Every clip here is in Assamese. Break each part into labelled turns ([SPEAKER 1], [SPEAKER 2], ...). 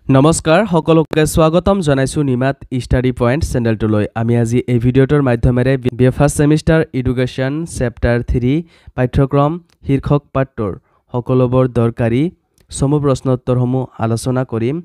[SPEAKER 1] নমস্কাৰ সকলোকে স্বাগতম জনাইছো নিমাত ষ্টাডি পইণ্ট চেনেলটোলৈ আমি আজি এই ভিডিঅ'টোৰ মাধ্যমেৰে B A first semester education chapter 3 পাঠ্যক্ৰম শীৰ্ষক পাঠটোৰ সকলোবোৰ দৰকাৰী চমু প্ৰশ্নোত্তৰসমূহ আলোচনা কৰিম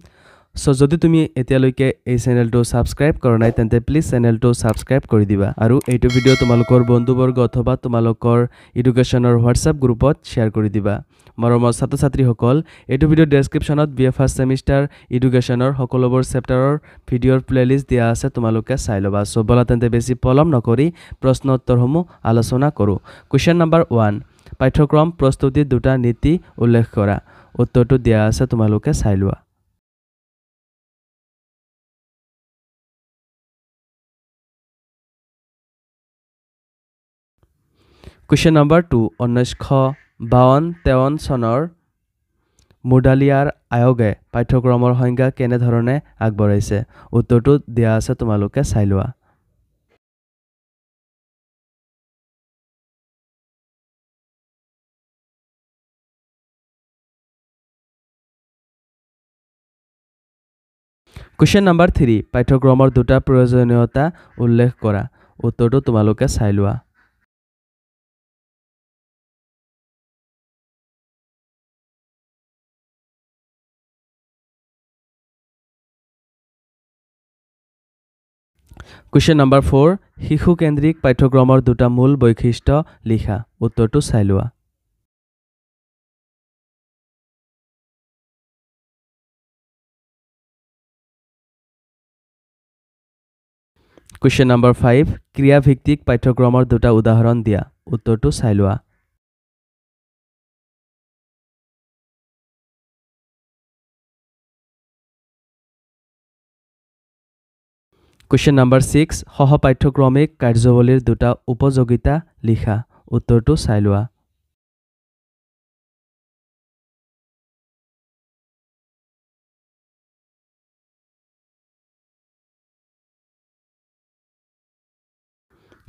[SPEAKER 1] সো যদি তুমি এতিয়ালৈকে এই চেনেলটো সাবস্ক্ৰাইব কৰা নাই তেন্তে প্লিজ চেনেলটো সাবস্ক্ৰাইব কৰি দিবা আৰু এইটো ভিডিঅ' তোমালোকৰ বন্ধুবৰ্গ অথবা তোমালোকৰ এডুকেশ্যনৰ হোৱাটছআপ গ্ৰুপত শ্বেয়াৰ কৰি দিবা মৰমৰ ছাত্ৰ-ছাত্ৰীসকল এইটো video' ডেসক্ৰিপশ্যনত B A first semester এডুকেশ্যনৰ সকলোবোৰ চেপ্টাৰৰ ভিডিঅ'ৰ প্লেলিষ্ট দিয়া আছে তোমালোকে চাই ল'বা সো বলা তেন্তে বেছি পলম নকৰি প্ৰশ্ন উত্তৰসমূহ আলোচনা কৰোঁ কোৱেশ্চন নম্বৰ 1 পাঠ্যক্ৰম প্ৰস্তুতিৰ দুটা নীতি উল্লেখ কৰা উত্তৰটো দিয়া আছে তোমালোকে চাই লোৱা Question number 2 1952 চনৰ মুডালিয়াৰ আয়োগে পাঠ্যক্ৰমৰ সংজ্ঞা কেনে ধৰণে আগবঢ়াইছে উত্তৰটো দিয়া আছে তোমালোকে চাই লোৱা Question number 3 পাঠ্যক্ৰমৰ দুটা প্ৰয়োজনীয়তা উল্লেখ কৰা উত্তৰটো তোমালোকে চাই লোৱা Question number 4 শিশু কেন্দ্ৰিক পাঠ্যক্ৰমৰ দুটা মূল বৈশিষ্ট্য লিখা উত্তৰটো চাই লোৱা Question number 5 ক্ৰিয়া ভিত্তিক পাঠ্যক্ৰমৰ দুটা উদাহৰণ দিয়া উত্তৰটো চাই লোৱা Question number 6 সহ পাঠ্যক্ৰমিক কাৰ্যৱলীৰ দুটা উপযোগিতা লিখা উত্তৰটো চাই লোৱা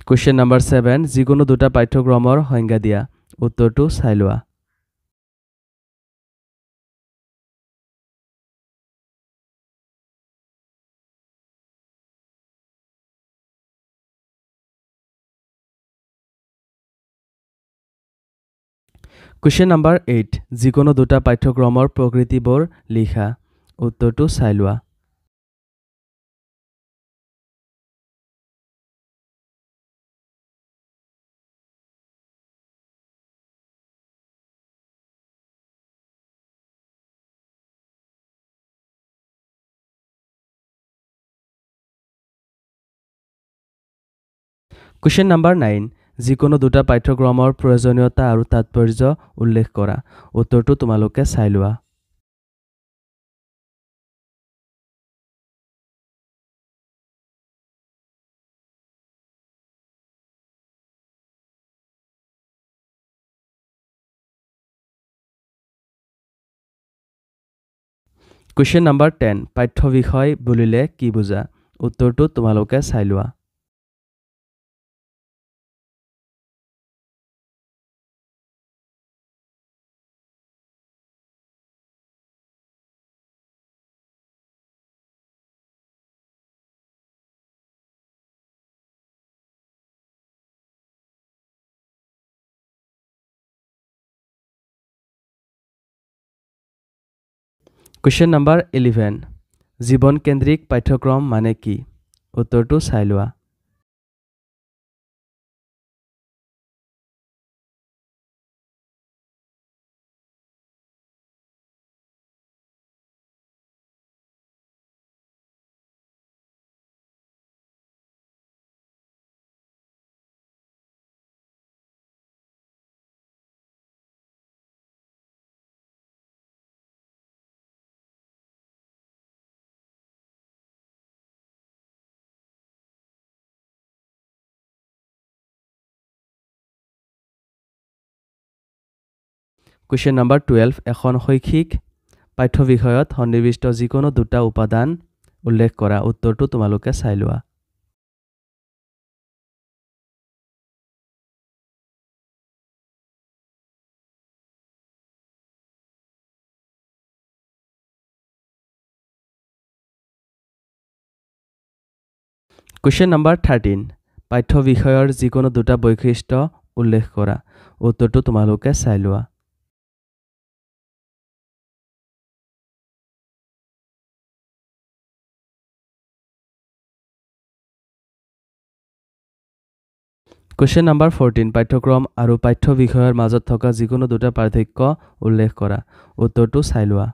[SPEAKER 1] Question number 7 যিকোনো দুটা পাঠ্যক্ৰমৰ সংজ্ঞা দিয়া উত্তৰটো চাই লোৱা Question number 8 যিকোনো দুটা পাঠ্যক্ৰমৰ প্ৰকৃতিবোৰ লিখা উত্তৰটো চাই লোৱা Question number 9 যিকোনো দুটা পাঠ্যক্ৰমৰ প্ৰয়োজনীয়তা আৰু তাৎপৰ্য উল্লেখ কৰা উত্তৰটো তোমালোকে চাই লোৱা Question number 10 পাঠ্য বিষয় বুলিলে কি বুজা উত্তৰটো তোমালোকে চাই লোৱা Question number 11 জীৱন কেন্দ্ৰিক পাঠ্যক্ৰম মানে কি উত্তৰটো চাই লোৱা Question number 12 এখন শৈক্ষিক পাঠ্য বিষয়ত সন্নিৱিষ্ট যিকোনো দুটা উপাদান উল্লেখ কৰা উত্তৰটো তোমালোকে চাই লোৱা Question number 13. পাঠ্য বিষয়ৰ যিকোনো দুটা বৈশিষ্ট্য উল্লেখ কৰা। উত্তৰটো তোমালোকে চাই লোৱা। Question number 14. পাঠ্যক্ৰম আৰু পাঠ্য বিষয়ৰ মাজত থকা যিকোনো দুটা পাৰ্থক্য উল্লেখ কৰা। উত্তৰটো চাই লোৱা।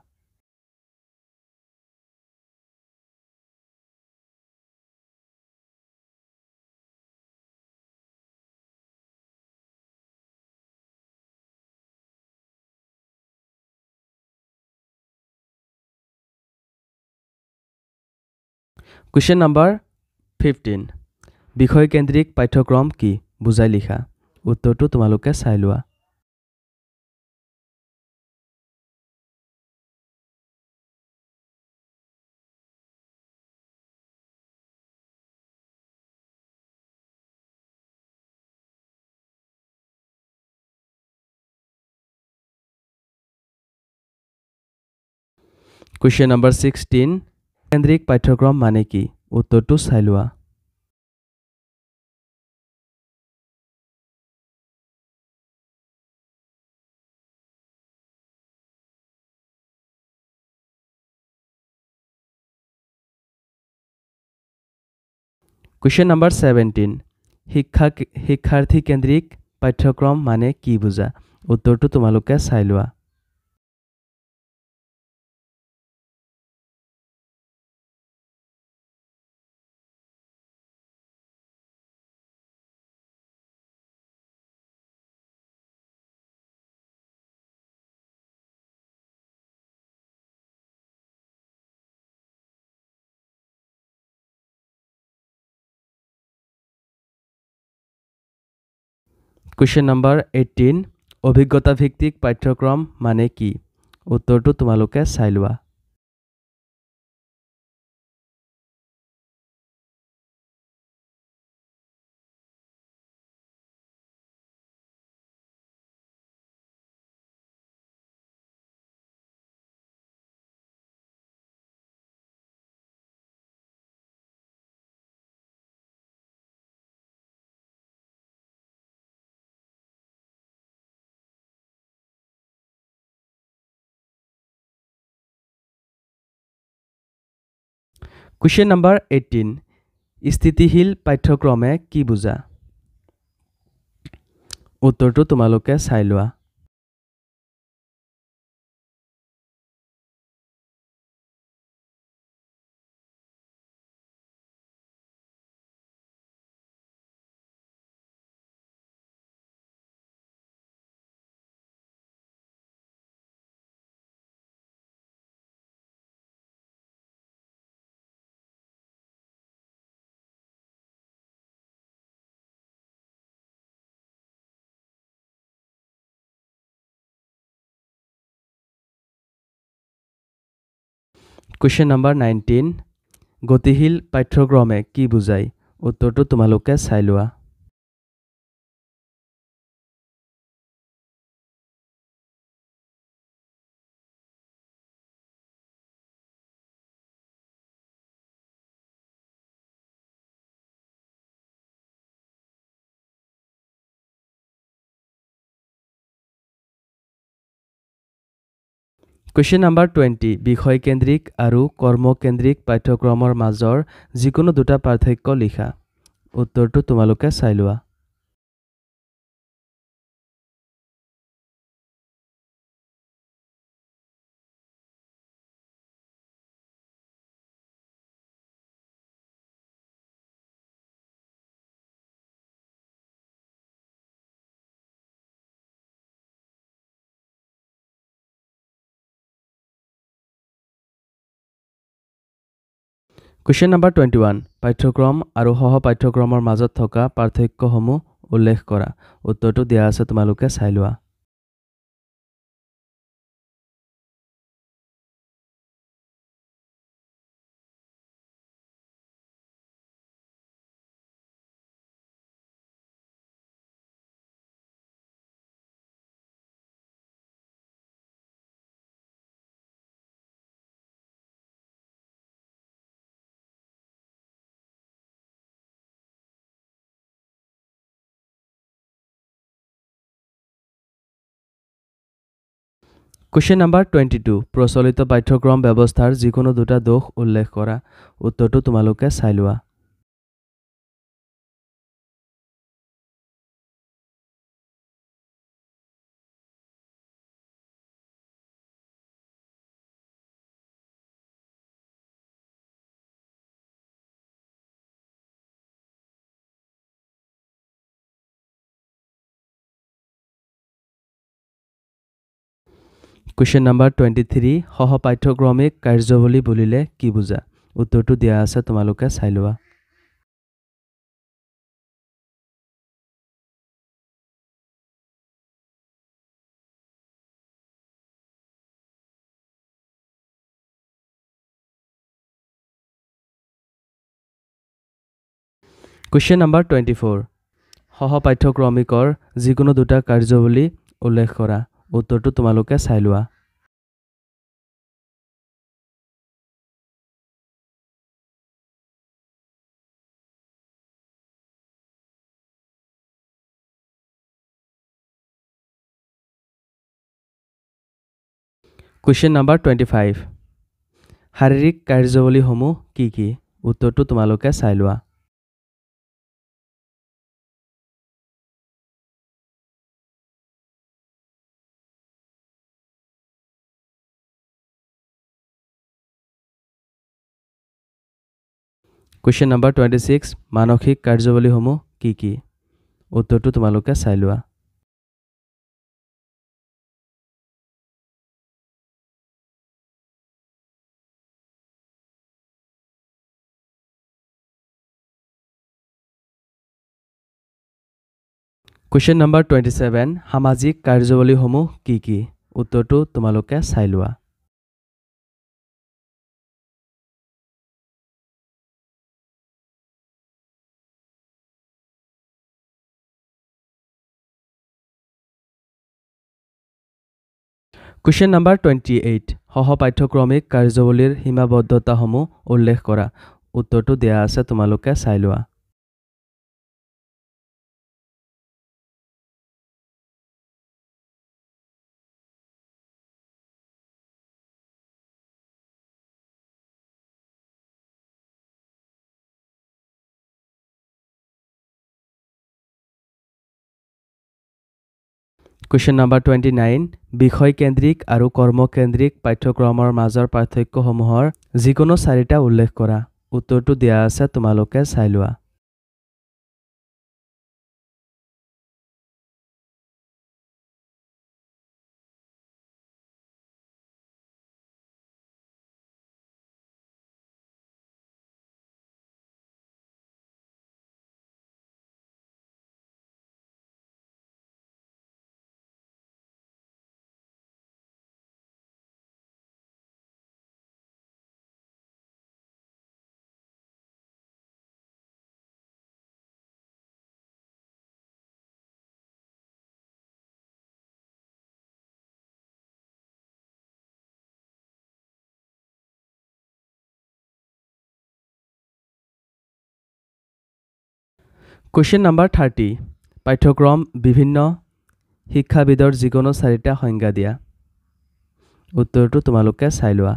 [SPEAKER 1] Question number 15. বিষয়কেন্দ্ৰিক পাঠ্যক্ৰম কি? বুজাই লিখা। উত্তৰটো তোমালোকে চাই লোৱা। Question number 16. কেন্দ্ৰিক পাঠ্যক্ৰম মানে কি? উত্তৰটো চাই লোৱা। Question number 17. শিক্ষাৰ্থী কেন্দ্ৰিক পাঠ্যক্ৰম মানে কি বুজা? উত্তৰটো তোমালোকে চাই লোৱা। Question number 18. অভিজ্ঞতা ভিত্তিক পাঠ্যক্ৰম মানে কি? উত্তৰটো তোমালোকে চাই লোৱা। Question number 18. স্থিতিশীল পাঠ্যক্ৰমে কি বুজা? উত্তৰটো তোমালোকে চাই লোৱা। Question number 19. গতিশীল পাঠ্যক্ৰমে কি বুজায়? উত্তৰটো তোমালোকে চাই লোৱা। Question number 20. বিষয়কেন্দ্ৰিক আৰু কৰ্মকেন্দ্ৰিক পাঠ্যক্ৰমৰ মাজৰ যিকোনো দুটা পাৰ্থক্য লিখা। উত্তৰটো তোমালোকে চাই লোৱা। Question number 21. পাঠ্যক্ৰম আৰু সহ-পাঠ্যক্ৰমৰ মাজত থকা পাৰ্থক্যসমূহ উল্লেখ কৰা। উত্তৰটো দিয়া আছে তোমালোকে চাই লোৱা। Question number 22 প্ৰচলিত পাঠ্যক্ৰম ব্যৱস্থাৰ যিকোনো দুটা দোষ উল্লেখ কৰা উত্তৰটো তোমালোকে চাই লোৱা Question number 23 সহপাঠ্যক্ৰমিক কাৰ্যৱলী বুলিলে কি বুজা উত্তৰটো দিয়া আছে তোমালোকে চাই লোৱা Question number 24 সহপাঠ্যক্ৰমিকৰ যিকোনো দুটা কাৰ্যৱলী উল্লেখ কৰা উত্তৰটো তোমালোকে চাই লোৱা Question number 25 শাৰীৰিক কাৰ্যৱলীসমূহ কি কি উত্তৰটো তোমালোকে চাই লোৱা Question number 26 মানসিক কাৰ্যৱলীসমূহ কি কি উত্তৰটো তোমালোকে চাই লোৱা Question number 27 সামাজিক কাৰ্যৱলীসমূহ কি কি উত্তৰটো তোমালোকে চাই লোৱা Question number 28 সহপাঠ্যক্ৰমিক কাৰ্যৱলীৰ সীমাবদ্ধতাসমূহ উল্লেখ কৰা উত্তৰটো দিয়া আছে তোমালোকে চাই লোৱা Question number 29 বিষয়কেন্দ্ৰিক আৰু কৰ্মকেন্দ্ৰিক পাঠ্যক্ৰমৰ মাজৰ পাৰ্থক্যসমূহৰ যিকোনো চাৰিটা উল্লেখ কৰা উত্তৰটো দিয়া আছে তোমালোকে চাই লোৱা Question number 30 পাঠ্যক্ৰম বিভিন্ন শিক্ষাবিদৰ যিকোনো চাৰিটা সংজ্ঞা দিয়া উত্তৰটো তোমালোকে চাই লোৱা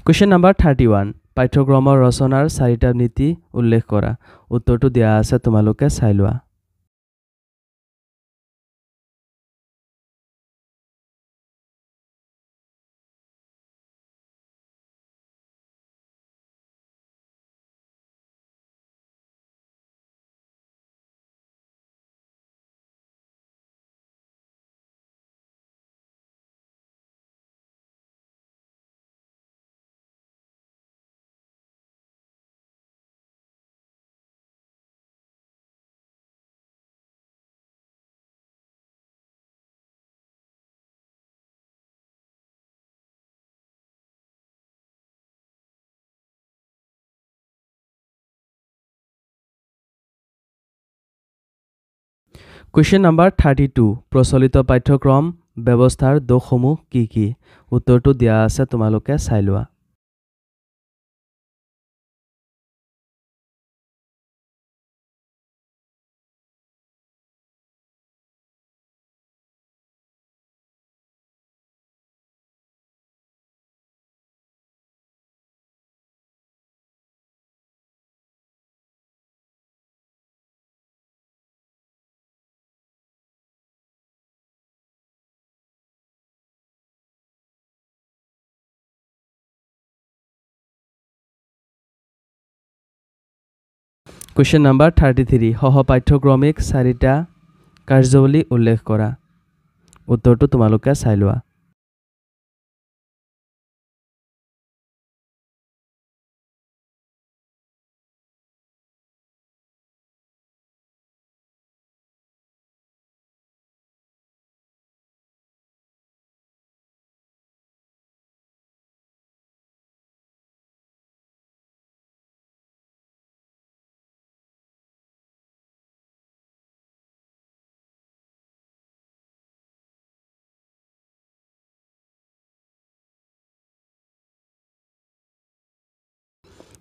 [SPEAKER 1] Question number 31 পাঠ্যক্ৰমৰ ৰচনাৰ চাৰিটা নীতি উল্লেখ কৰা উত্তৰটো দিয়া আছে তোমালোকে চাই লোৱা Question number 32 প্ৰচলিত পাঠ্যক্ৰম ব্যৱস্থাৰ দোষসমূহ কি কি উত্তৰটো দিয়া আছে তোমালোকে চাই লোৱা Question number 33 সহ পাঠ্যক্ৰমিক চাৰিটা কাৰ্যৱলী উল্লেখ কৰা উত্তৰটো তোমালোকে চাই লোৱা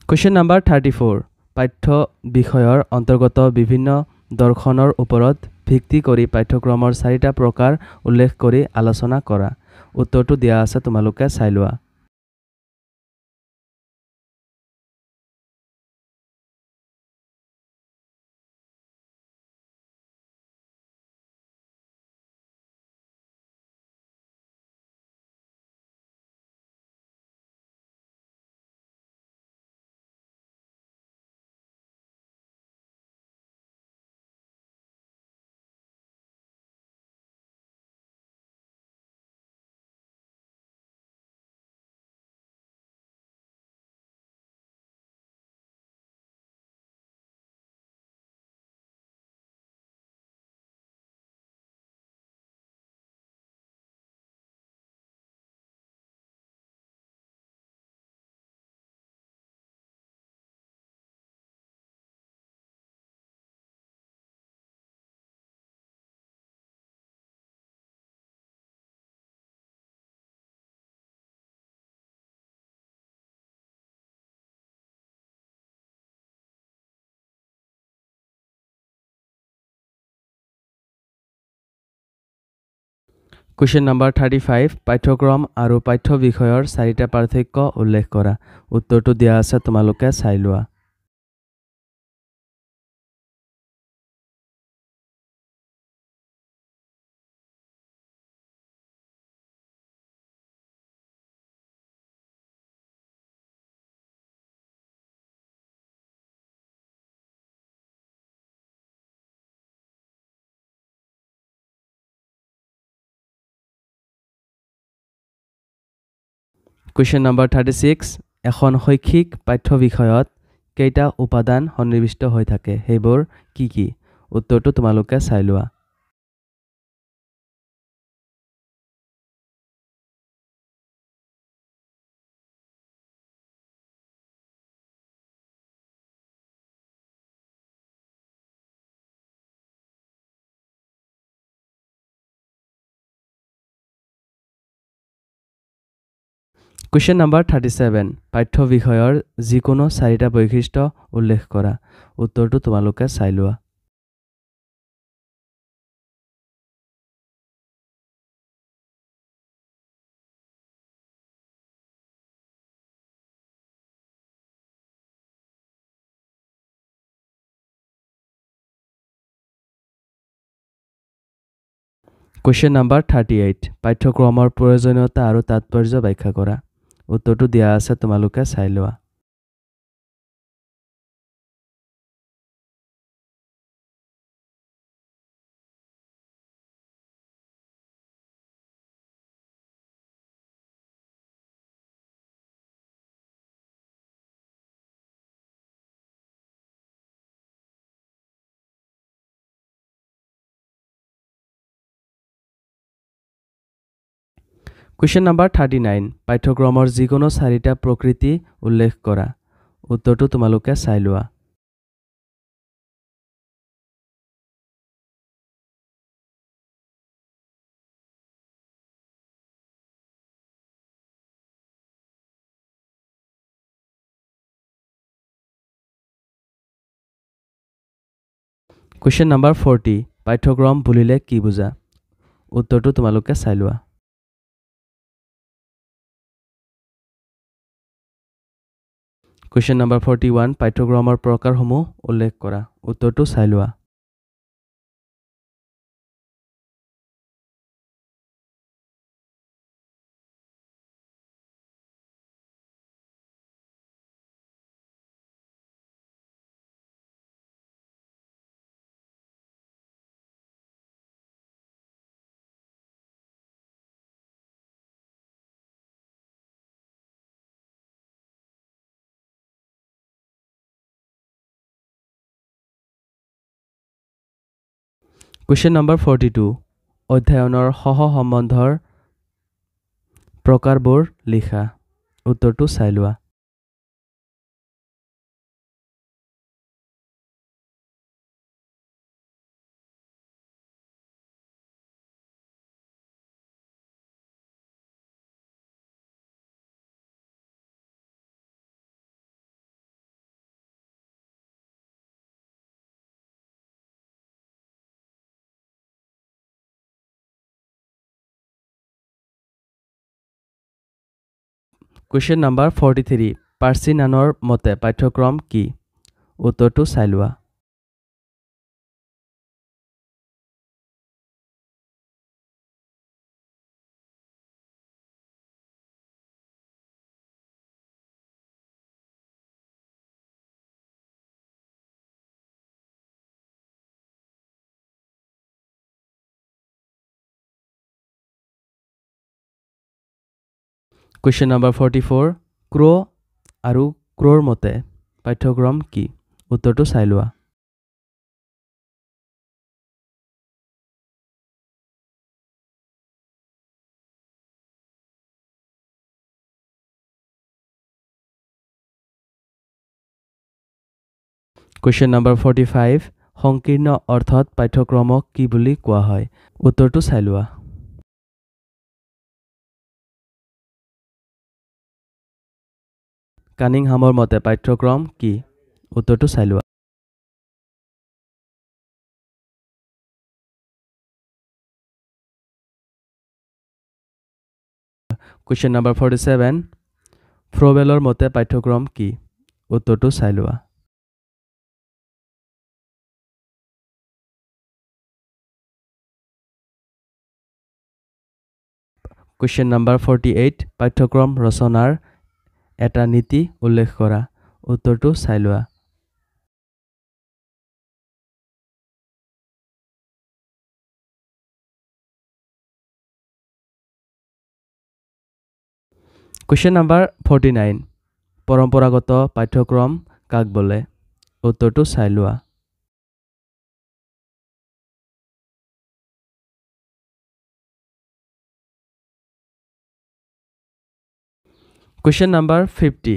[SPEAKER 1] Question number 34 পাঠ্য বিষয়ৰ অন্তৰ্গত বিভিন্ন দৰ্শনৰ ওপৰত ভিত্তি কৰি পাঠ্যক্ৰমৰ চাৰিটা প্ৰকাৰ উল্লেখ কৰি আলোচনা কৰা উত্তৰটো দিয়া আছে তোমালোকে চাই লোৱা Question number 35 পাঠ্যক্ৰম আৰু পাঠ্য বিষয়ৰ চাৰিটা পাৰ্থক্য উল্লেখ কৰা উত্তৰটো দিয়া আছে তোমালোকে চাই লোৱা Question number 36 এখন শৈক্ষিক পাঠ্য বিষয়ত কেইটা উপাদান সন্নিৱিষ্ট হৈ থাকে হেবোৰ কি কি উত্তৰটো তোমালোকে চাই লোৱা Question number 37 পাঠ্য বিষয়ৰ যিকোনো চাৰিটা বৈশিষ্ট্য উল্লেখ কৰা উত্তৰটো তোমালোকে চাই লোৱা Question number 38 পাঠ্যক্ৰমৰ প্ৰয়োজনীয়তা আৰু তাৎপৰ্য ব্যাখ্যা কৰা উত্তৰটো দিয়া আছে তোমালোকে চাই লোৱা Question number 39 পাঠ্যক্ৰমৰ যিকোনো চাৰিটা প্ৰকৃতি উল্লেখ কৰা উত্তৰটো তোমালোকে চাই লোৱা Question number 40 পাঠ্যক্ৰম বুলিলে কি বুজা উত্তৰটো তোমালোকে চাই লোৱা Question number 41 পাঠ্যক্ৰমৰ প্ৰকাৰসমূহ উল্লেখ কৰা উত্তৰটো চাই লোৱা Question number 42 অধ্যয়নৰ সহ-সম্বন্ধৰ প্ৰকাৰবোৰ লিখা উত্তৰটো চাই লোৱা Question number 43 পাৰ্চী নানৰ মতে পাঠ্যক্ৰম কি উত্তৰটো চাই লোৱা Question number 44 ক্ৰ আৰু ক্ৰৰ মতে পাঠ্যক্ৰম কি উত্তৰটো চাই লোৱা Question number 45 সংকীৰ্ণ অৰ্থত পাঠ্যক্ৰমক কি বুলি কোৱা হয় উত্তৰটো চাই লোৱা কানিংহামৰ মতে পাঠ্যক্ৰম কি উত্তৰটো চাই লোৱা Question number 47 ফ্ৰবেলৰ মতে পাঠ্যক্ৰম কি উত্তৰটো চাই লোৱা Question number 48 পাঠ্যক্ৰম ৰচনাৰ এটা নীতি উল্লেখ কৰা উত্তৰটো চাই লোৱা Question number 49 পৰম্পৰাগত পাঠ্যক্ৰম কাক বোলে উত্তৰটো চাই লোৱা Question number 50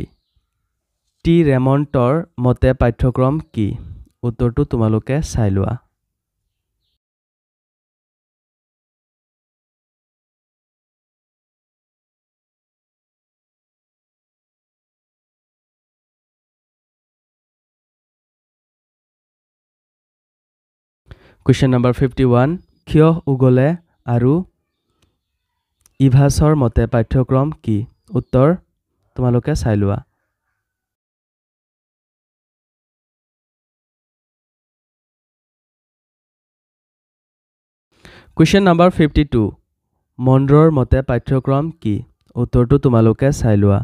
[SPEAKER 1] টি ৰেমণ্টৰ মতে পাঠ্যক্ৰম কি উত্তৰটো তোমালোকে চাই লোৱা Question number 51 ক্ষয় উগলে আৰু ইভাছৰ মতে পাঠ্যক্ৰম কি উত্তৰ তোমালোকে চাই লোৱা Question number 52 মন্দ্ৰৰ মতে পাঠ্যক্ৰম কি উত্তৰটো তোমালোকে চাই লোৱা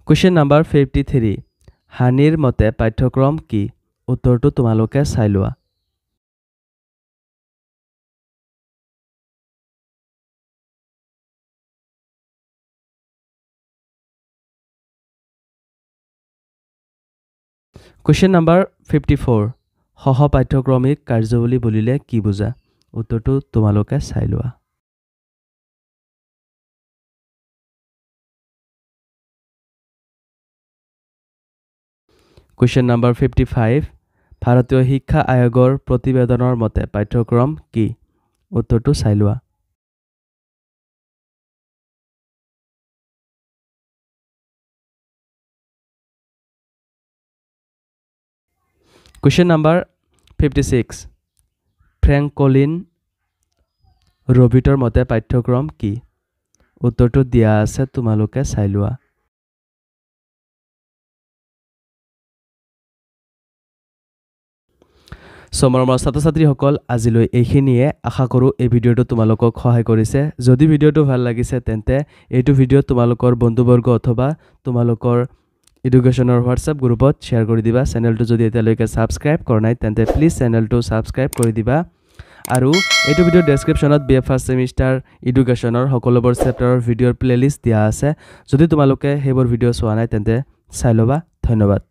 [SPEAKER 1] Question number 53 হানিৰ মতে পাঠ্যক্ৰম কি উত্তৰটো তোমালোকে চাই লোৱা Question number 54 সহ পাঠ্যক্ৰমিক কাৰ্যৱলী বুলিলে কি বুজা উত্তৰটো তোমালোকে চাই লোৱা Question number 55 ভাৰতীয় শিক্ষা আয়োগৰ প্ৰতিবেদনৰ মতে পাঠ্যক্ৰম কি উত্তৰটো চাই লোৱা Question number 56. ফ্ৰেংকলিন ৰবিটৰ মতে পাঠ্যক্ৰম কি? উত্তৰটো দিয়া আছে তোমালোকে চাই লোৱা। মৰমৰ ছাত্ৰ-ছাত্ৰীসকল আজিলৈ এইখিনিয়ে আশা কৰোঁ এই ভিডিঅ'টো তোমালোকক সহায় কৰিছে। যদি ভিডিঅ'টো ভাল লাগিছে তেন্তে এইটো ভিডিঅ' তোমালোকৰ বন্ধুবৰ্গ অথবা তোমালোকৰ এডুকেশ্যনৰ হোৱাটছআপ গ্ৰুপত শ্বেয়াৰ কৰি দিবা। চেনেলটো যদি এতিয়ালৈকে ছাবস্ক্ৰাইব কৰা নাই তেন্তে প্লিজ চেনেলটো ছাবস্ক্ৰাইব কৰি দিবা। আৰু এইটো ভিডিঅ'ৰ ডেছক্ৰিপশ্যনত BA ফাৰ্ষ্ট ছেমিষ্টাৰ এডুকেশ্যনৰ সকলোবোৰ চেপ্টাৰৰ ভিডিঅ'ৰ প্লেলিষ্ট দিয়া আছে। যদি তোমালোকে সেইবোৰ ভিডিঅ' চোৱা নাই তেন্তে চাই ল'বা। ধন্যবাদ।